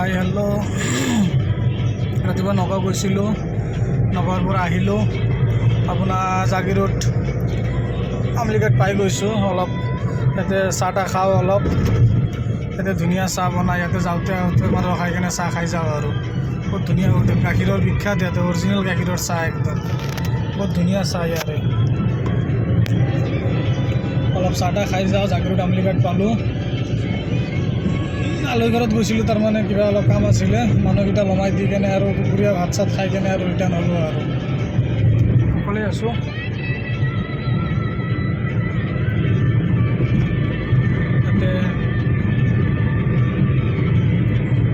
Hi hello' ৰাতিপুৱা নগাঁও গৈছিলোঁ, নগাঁৱৰ পৰা আহিলোঁ আপোনাৰ জাগিৰোড আমলিঘাট পাই গৈছোঁ। অলপ ইয়াতে চাহ তাহ খাওঁ, অলপ ইয়াতে ধুনীয়া চাহ বনাই, ইয়াতে যাওঁতে আহোঁতে মানে ৰখাই কিনে চাহ খাই যাওঁ আৰু বহুত ধুনীয়া গাখীৰৰ বিখ্যাত ইয়াতে, অৰিজিনেল গাখীৰৰ চাহ একদম বহুত ধুনীয়া চাহ ইয়াতে। অলপ চাহ তাহ খাই যাওঁ, জাগিৰোড আমলিঘাট পালোঁ। আলহী ঘৰত গৈছিলোঁ, তাৰমানে কিবা অলপ কাম আছিলে, মানুহকেইটা লমাই দি কেনে আৰু দুপৰীয়া ভাত চাত খাই কেনে আৰু ৰিটাৰ্ণ হ'লোঁ আৰু অকলেই আছোঁ। ইয়াতে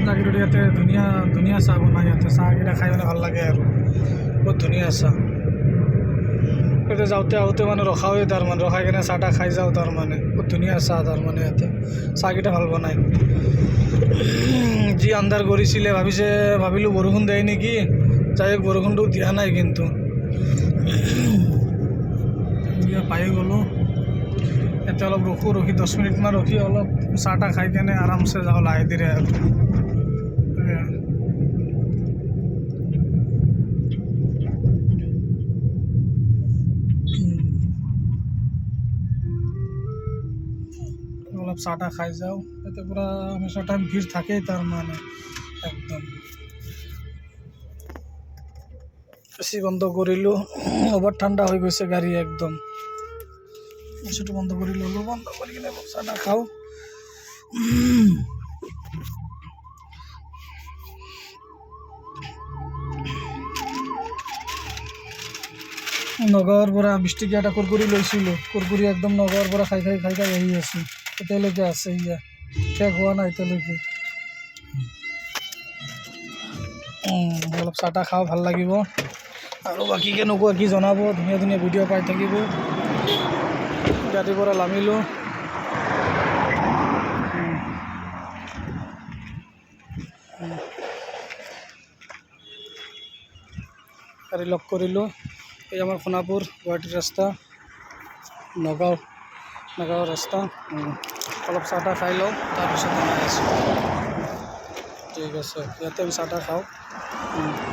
জাগিৰোড ইয়াতে ধুনীয়া ধুনীয়া চাহ বনায়, ইয়াতে চাহকেইটা খাই মানে ভাল লাগে আৰু বহুত ধুনীয়া চাহ। ইয়াতে যাওঁতে আহোঁতে মানে ৰখাওৱে, তাৰমানে ৰখাই কিনে চাহ তাহ খাই যাওঁ, তাৰমানে বহুত ধুনীয়া চাহ, তাৰমানে ইয়াতে চাহকেইটা ভাল বনায়। যি আন্ধাৰ কৰিছিলে ভাবিলোঁ বৰষুণ দিয়ে নেকি, যাই বৰষুণটো দিয়া নাই, কিন্তু পাই গ'লোঁ। ইয়াতে অলপ ৰখি 10 মিনিটমান ৰখি অলপ চাহ তাহ খাই কেনে আৰামছে যাওঁ লাহে ধীৰে আৰু অলপ চাহ তাহ খাই যাওঁ। ইয়াতে পূৰা হামেশা টাইম ভিৰ থাকেই, তাৰমানে একদম এচি বন্ধ কৰিলোঁ, অভাৰ ঠাণ্ডা হৈ গৈছে গাড়ী, একদম এচিটো বন্ধ কৰি ল'লোঁ, বন্ধ কৰি কিনে চাহ তাহ খাওঁ। নগাঁৱৰ পৰা 20 টকীয়া এটা কুৰকুৰি লৈছিলোঁ, কুৰকুৰি একদম নগাঁৱৰ পৰা খাই আহি আছোঁ, এতিয়ালৈকে আছে, ইয়া শেষ হোৱা নাই এতিয়ালৈকে। অলপ চাহ তাহ খাওঁ, ভাল লাগিব। আৰু বাকী কেনেকুৱা কি জনাব, ধুনীয়া ধুনীয়া ভিডিঅ' পাই থাকিব। গাড়ীৰ পৰা নামিলোঁ, গাড়ী লক কৰিলোঁ। এই আমাৰ সোণাপুৰ গুৱাহাটীৰ ৰাস্তা, নগাঁৱৰ ৰাস্তা। অলপ চাহ তাহ খাই লওঁ, তাৰপিছত ঠিক আছে, ইয়াতে আমি চাহ তাহ খাওঁ।